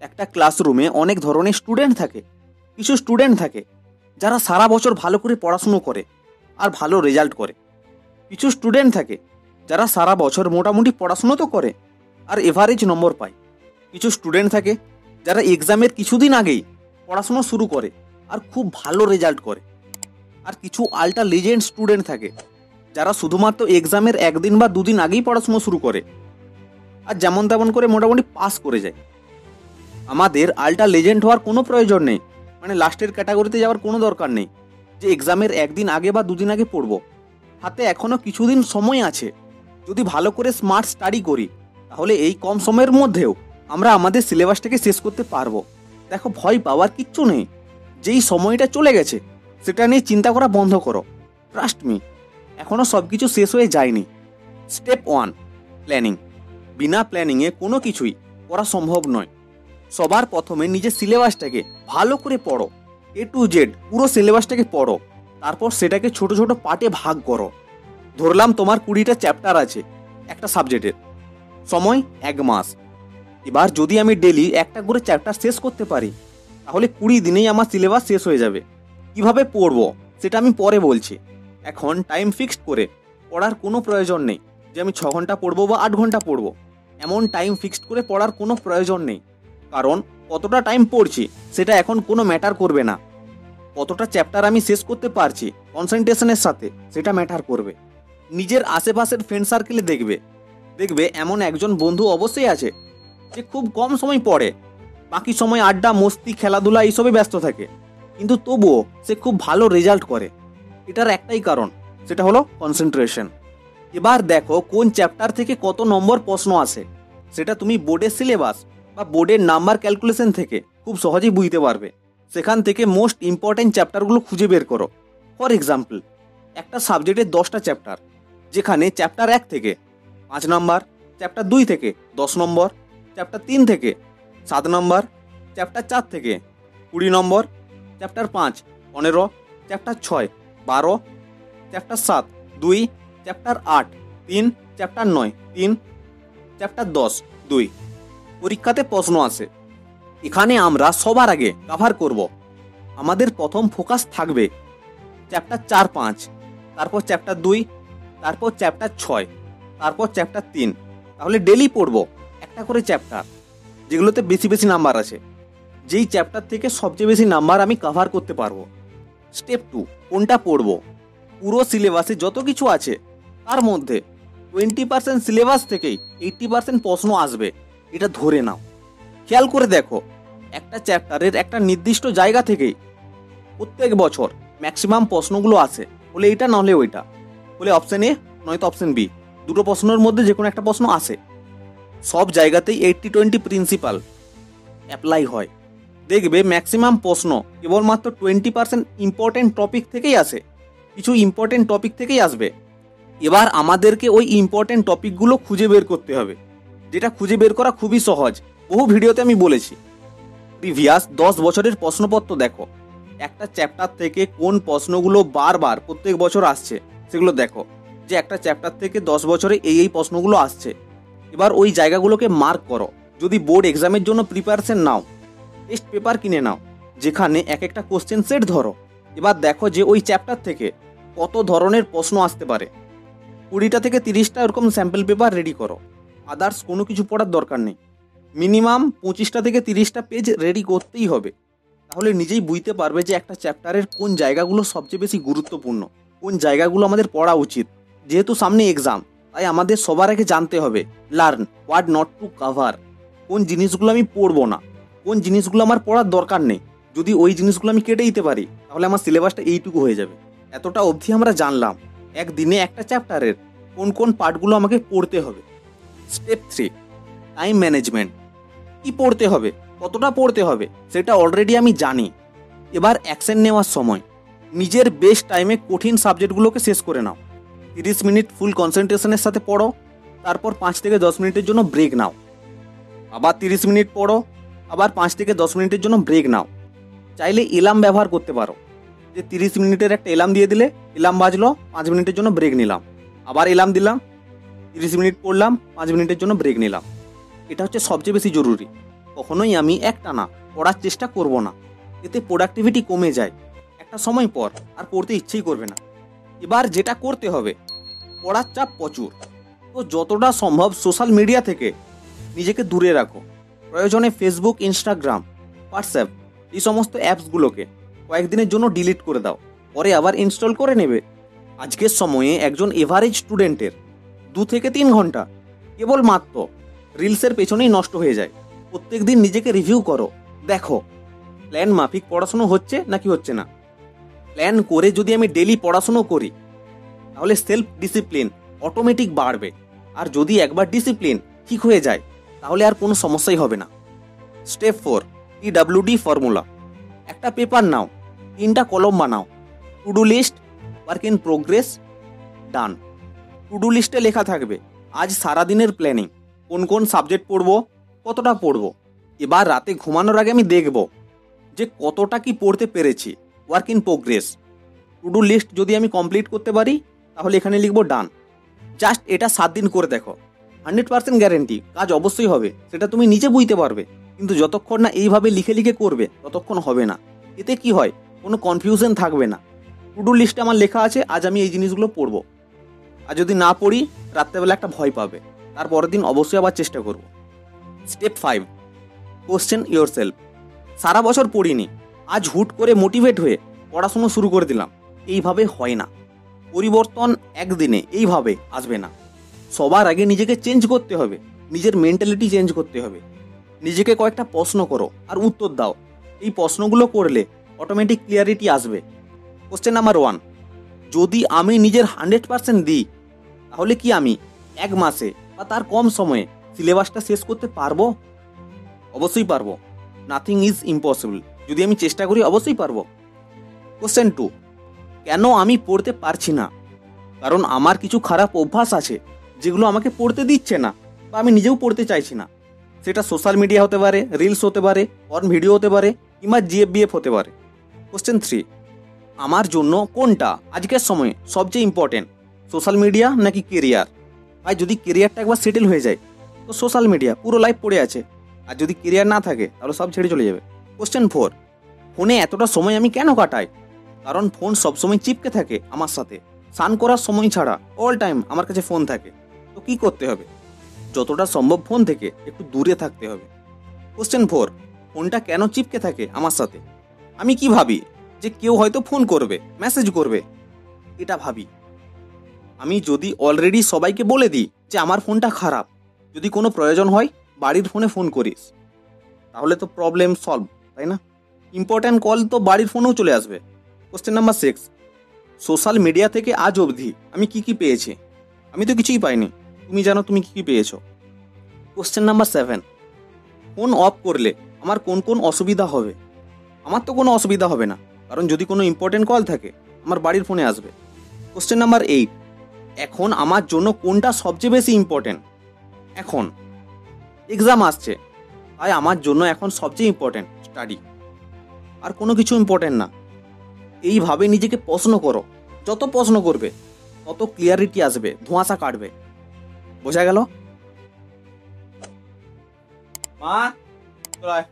একটা ক্লাসরুমে অনেক ধরনের স্টুডেন্ট থাকে। কিছু স্টুডেন্ট থাকে যারা সারা বছর ভালো করে পড়াশুনো করে আর ভালো রেজাল্ট করে। কিছু স্টুডেন্ট থাকে যারা সারা বছর মোটামুটি পড়াশুনো তো করে আর এভারেজ নম্বর পায়। কিছু স্টুডেন্ট থাকে যারা এক্সামের কিছুদিন আগেই পড়াশুনো শুরু করে আর খুব ভালো রেজাল্ট করে। আর কিছু আল্ট্রা লেজেন্ড স্টুডেন্ট থাকে যারা শুধুমাত্র এক্সামের একদিন বা দুদিন আগেই পড়াশুনো শুরু করে আর যেমন তেমন করে মোটামুটি পাস করে যায়। আমাদের আল্ট্রা লেজেন্ড হওয়ার কোনো প্রয়োজন নেই, মানে লাস্টের ক্যাটাগরিতে যাওয়ার কোনো দরকার নেই যে এক্সামের একদিন আগে বা দুদিন আগে পড়বো। হাতে এখনও কিছুদিন সময় আছে। যদি ভালো করে স্মার্ট স্টাডি করি তাহলে এই কম সময়ের মধ্যেও আমরা আমাদের সিলেবাসটাকে শেষ করতে পারবো। দেখো, ভয় পাওয়ার কিচ্ছু নেই। যেই সময়টা চলে গেছে সেটা নিয়ে চিন্তা করা বন্ধ করো। ট্রাস্ট মি, এখনও সব কিছু শেষ হয়ে যায়নি। Step 1, planning. বিনা প্ল্যানিংয়ে কোনো কিছুই করা সম্ভব নয়। সবার প্রথমে নিজের সিলেবাসটাকে ভালো করে পড়ো, A to Z পুরো সিলেবাসটাকে পড়ো। তারপর সেটাকে ছোট ছোট পার্টে ভাগ করো। ধরলাম তোমার 20টা চ্যাপ্টার আছে একটা সাবজেক্টের, সময় 1 মাস। এবার যদি আমি ডেলি একটা করে চ্যাপ্টার শেষ করতে পারি তাহলে 20 দিনেই আমার সিলেবাস শেষ হয়ে যাবে। কিভাবে পড়বো সেটা আমি পরে বলছি। এখন টাইম ফিক্সড করে পড়ার কোনো প্রয়োজন নেই যে আমি 6 ঘন্টা পড়বো বা 8 ঘন্টা পড়বো। এমন টাইম ফিক্সড করে পড়ার কোনো প্রয়োজন নেই, কারণ কতটা টাইম পড়ছি সেটা এখন কোনো ম্যাটার করবে না। কতটা চ্যাপ্টার আমি শেষ করতে পারছি কনসেন্ট্রেশনের সাথে সেটা ম্যাটার করবে। নিজের আশেপাশের ফ্রেন্ড সার্কেলে দেখবে এমন একজন বন্ধু অবশ্যই আছে যে খুব কম সময় পড়ে, বাকি সময় আড্ডা, মস্তি, খেলাধুলা এইসবে ব্যস্ত থাকে, কিন্তু তবুও সে খুব ভালো রেজাল্ট করে। এটার একটাই কারণ, সেটা হলো কনসেন্ট্রেশন। এবার দেখো কোন চ্যাপ্টার থেকে কত নম্বর প্রশ্ন আসে সেটা তুমি বোর্ডের সিলেবাস বা বোর্ডের নাম্বার ক্যালকুলেশন থেকে খুব সহজেই বুঝতে পারবে। সেখান থেকে মোস্ট ইম্পর্টেন্ট চ্যাপ্টারগুলো খুঁজে বের করো। ফর এক্সাম্পল, একটা সাবজেক্টের 10টা চ্যাপ্টার, যেখানে চ্যাপ্টার 1 থেকে 5 নম্বর, চ্যাপ্টার 2 থেকে 10 নম্বর, চ্যাপ্টার 3 থেকে 7 নম্বর, চ্যাপ্টার 4 থেকে 20 নম্বর, chapter 5 15, chapter 6 12, chapter 7 2, chapter 8 3, chapter 9 3, chapter 10 2। পরীক্ষাতে প্রশ্ন আসে, এখানে আমরা সবার আগে কভার করব। আমাদের প্রথম ফোকাস থাকবে চ্যাপ্টার 4 5, তারপর চ্যাপ্টার 2, তারপর চ্যাপ্টার 6, তারপর চ্যাপ্টার 3। তাহলে ডেলি পড়বো একটা করে চ্যাপ্টার যেগুলোতে বেশি বেশি নাম্বার আছে, যেই চ্যাপ্টার থেকে সবচেয়ে বেশি নাম্বার আমি কভার করতে পারবো। স্টেপ 2, কোনটা পড়বো? পুরো সিলেবাসে যত কিছু আছে তার মধ্যে 20% সিলেবাস থেকেই 80% প্রশ্ন আসবে, এটা ধরে নাও। খেয়াল করে দেখো, একটা চ্যাপ্টারের একটা নির্দিষ্ট জায়গা থেকেই প্রত্যেক বছর ম্যাক্সিমাম প্রশ্নগুলো আসে। বলে এইটা নাহলে ওইটা, বলে অপশন এ নয়তো অপশন বি, দুটো প্রশ্নের মধ্যে যে কোনো একটা প্রশ্ন আসে। সব জায়গাতেই 80-20 প্রিন্সিপাল অ্যাপ্লাই হয়। দেখবে ম্যাক্সিমাম প্রশ্ন কেবলমাত্র 20% ইম্পর্টেন্ট টপিক থেকেই আসে, কিছু ইম্পর্টেন্ট টপিক থেকেই আসবে। এবার আমাদেরকে ওই ইম্পর্টেন্ট টপিকগুলো খুঁজে বের করতে হবে, যেটা খুঁজে বের করা খুবই সহজ। বহু ভিডিওতে আমি বলেছি, প্রিভিয়াস 10 বছরের প্রশ্নপত্র দেখো, একটা চ্যাপ্টার থেকে কোন প্রশ্নগুলো বারবার প্রত্যেক বছর আসছে সেগুলো দেখো, যে একটা চ্যাপ্টার থেকে 10 বছরে এই প্রশ্নগুলো আসছে। এবার ওই জায়গাগুলোকে মার্ক করো। যদি বোর্ড এক্সামের জন্য প্রিপারেশন নাও, টেস্ট পেপার কিনে নাও যেখানে এক একটা কোশ্চেন সেট ধরো। এবার দেখো যে ওই চ্যাপ্টার থেকে কত ধরনের প্রশ্ন আসতে পারে। 20টা থেকে 30টা এরকম স্যাম্পল পেপার রেডি করো। আদার্স কোনো কিছু পড়ার দরকার নেই। মিনিমাম 25টা থেকে 30টা পেজ রেডি করতেই হবে। তাহলে নিজেই বুঝতে পারবে যে একটা চ্যাপ্টারের কোন জায়গাগুলো সবচেয়ে বেশি গুরুত্বপূর্ণ, কোন জায়গাগুলো আমাদের পড়া উচিত। যেহেতু সামনে এক্সাম, তাই আমাদের সবার আগে জানতে হবে learn what not to cover. কোন জিনিসগুলো আমি পড়বো না, কোন জিনিসগুলো আমার পড়ার দরকার নেই। যদি ওই জিনিসগুলো আমি কেটে দিতে পারি তাহলে আমার সিলেবাসটা এইটুকু হয়ে যাবে। এতটা অবধি আমরা জানলাম একদিনে একটা চ্যাপ্টারের কোন কোন পার্টগুলো আমাকে পড়তে হবে। Step 3, time management. কি পড়তে হবে, কতটা পড়তে হবে সেটা অলরেডি আমি জানি। এবার অ্যাকশন নেওয়ার সময়। নিজের বেস্ট টাইমে কঠিন সাবজেক্টগুলোকে শেষ করে নাও। 30 মিনিট ফুল কনসেন্ট্রেশনের সাথে পড়ো, তারপর 5 থেকে 10 মিনিটের জন্য ব্রেক নাও। আবার 30 মিনিট পড়ো, আবার 5 থেকে 10 মিনিটের জন্য ব্রেক নাও। চাইলে এলার্ম ব্যবহার করতে পারো, যে 30 মিনিটের একটা এলার্ম দিয়ে দিলে, এলার্ম বাজলো, 5 মিনিটের জন্য ব্রেক নিলাম, আবার এলার্ম দিলাম, 30 মিনিট পড়লাম, 5 মিনিটের জন্য ব্রেক নিলাম। এটা হচ্ছে সবচেয়ে বেশি জরুরি। কখনোই আমি একটানা পড়ার চেষ্টা করব না, এতে প্রোডাক্টিভিটি কমে যায়। একটা সময় পর আর পড়তে ইচ্ছেই করবে না। এবার যেটা করতে হবে, পড়ার চাপ প্রচুর, তো যতটা সম্ভব সোশ্যাল মিডিয়া থেকে নিজেকে দূরে রাখো। প্রয়োজনে ফেসবুক, ইনস্টাগ্রাম, হোয়াটসঅ্যাপ এই সমস্ত অ্যাপসগুলোকে কয়েকদিনের জন্য ডিলিট করে দাও, পরে আবার ইনস্টল করে নেবে। আজকের সময়ে একজন এভারেজ স্টুডেন্টের 2 থেকে 3 ঘন্টা কেবল মাত্র রিলসের পেছনেই নষ্ট হয়ে যায়। প্রত্যেক দিন নিজেকে রিভিউ করো, দেখো প্ল্যান মাফিক পড়াশুনো হচ্ছে নাকি হচ্ছে না। প্ল্যান করে যদি আমি ডেলি পড়াশুনো করি, তাহলে সেলফ ডিসিপ্লিন অটোমেটিক বাড়বে। আর যদি একবার ডিসিপ্লিন ঠিক হয়ে যায়, তাহলে আর কোনো সমস্যাই হবে না। Step 4, TWD formula. একটা পেপার নাও, 3টা কলম বানাও। To do list, work in progress, done. To do লিস্টে লেখা থাকবে আজ সারাদিনের প্ল্যানিং, কোন কোন সাবজেক্ট পড়বো, কতটা পড়বো। এবার রাতে ঘুমানোর আগে আমি দেখব যে কতটা কি পড়তে পেরেছি, work in progress. To do list যদি আমি কমপ্লিট করতে পারি, তাহলে এখানে লিখবো ডান। জাস্ট এটা 7 দিন করে দেখো, 100% গ্যারেন্টি কাজ অবশ্যই হবে। সেটা তুমি নিজে বুঝতে পারবে, কিন্তু যতক্ষণ না এইভাবে লিখে লিখে করবে ততক্ষণ হবে না। এতে কি হয়, কোনো কনফিউশন থাকবে না। টু ডু লিস্টে আমার লেখা আছে আজ আমি এই জিনিসগুলো পড়বো। আর যদি না পড়ি, রাত্রেবেলা একটা ভয় পাবে, তারপরের দিন অবশ্যই আবার চেষ্টা করব। Step 5, question yourself. সারা বছর পড়িনি, আজ হুট করে মোটিভেট হয়ে পড়াশুনো শুরু করে দিলাম, এইভাবে হয় না। পরিবর্তন একদিনে এইভাবে আসবে না। সবার আগে নিজেকে চেঞ্জ করতে হবে, নিজের মেন্টালিটি চেঞ্জ করতে হবে। নিজেকে কয়েকটা প্রশ্ন করো আর উত্তর দাও। এই প্রশ্নগুলো করলে অটোমেটিক ক্লিয়ারিটি আসবে। কোশ্চেন নাম্বার 1, যদি আমি নিজের 100% দিই, তাহলে কি আমি 1 মাসে বা তার কম সময়ে সিলেবাসটা শেষ করতে পারবো? অবশ্যই পারবো। Nothing is impossible. যদি আমি চেষ্টা করি অবশ্যই পারবো। কোশ্চেন 2, কেন আমি পড়তে পারছি না? কারণ আমার কিছু খারাপ অভ্যাস আছে যেগুলো আমাকে পড়তে দিচ্ছে না, বা আমি নিজেও পড়তে চাইছি না। সেটা সোশ্যাল মিডিয়া হতে পারে, রিলস হতে পারে, পর্ন ভিডিও হতে পারে, কিংবা জিএফবিএফ হতে পারে। কোশ্চেন 3, আমার জন্য কোনটা আজকের সময়ে সবচেয়ে ইম্পর্টেন্ট, সোশ্যাল মিডিয়া নাকি কেরিয়ার? ভাই যদি কেরিয়ারটা একবার সেটেল হয়ে যায়, তো সোশ্যাল মিডিয়া পুরো লাইফ পড়ে আছে। আর যদি কেরিয়ার না থাকে, তাহলে সব ছেড়ে চলে যাবে। কোশ্চেন 4, ফোনে এতটা সময় আমি কেন কাটাই? কারণ ফোন সবসময় চিপকে থাকে আমার সাথে। স্নান করার সময় ছাড়া অল টাইম আমার কাছে ফোন থাকে। তো কি করতে হবে? যতটা সম্ভব ফোন থেকে একটু দূরে থাকতে হবে। কোশ্চেন 4, ফোনটা কেন চিপকে থাকে আমার সাথে? আমি কি ভাবি যে কেউ হয়তো ফোন করবে, মেসেজ করবে, এটা ভাবি। আমি যদি অলরেডি সবাইকে বলে দিই যে আমার ফোনটা খারাপ, যদি কোনো প্রয়োজন হয় বাড়ির ফোনে ফোন করিস, তাহলে তো প্রবলেম সলভ, তাই না? ইম্পর্ট্যান্ট কল তো বাড়ির ফোনেও চলে আসবে। কোশ্চেন নাম্বার 6, সোশ্যাল মিডিয়া থেকে আজ অবধি আমি কি কি পেয়েছি? আমি তো কিছুই পাইনি। তুমি জানো তুমি কি কি পেয়েছো। কোশ্চেন নাম্বার 7, ফোন অফ করলে আমার কোন কোন অসুবিধা হবে? আমার তো কোনো অসুবিধা হবে না, কারণ যদি কোনো ইম্পর্টেন্ট কল থাকে আমার বাড়ির ফোনে আসবে। কোশ্চেন নাম্বার 8, এখন আমার জন্য কোনটা সবচেয়ে বেশি ইম্পর্টেন্ট? এখন এক্সাম আসছে, তাই আমার জন্য এখন সবচেয়ে ইম্পর্টেন্ট স্টাডি, আর কোনো কিছু ইম্পর্টেন্ট না। এইভাবে নিজেকে প্রশ্ন করো। যত প্রশ্ন করবে তত ক্লিয়ারিটি আসবে, ধোঁয়াশা কাটবে। বোঝা গেল? মা, চলে আয়।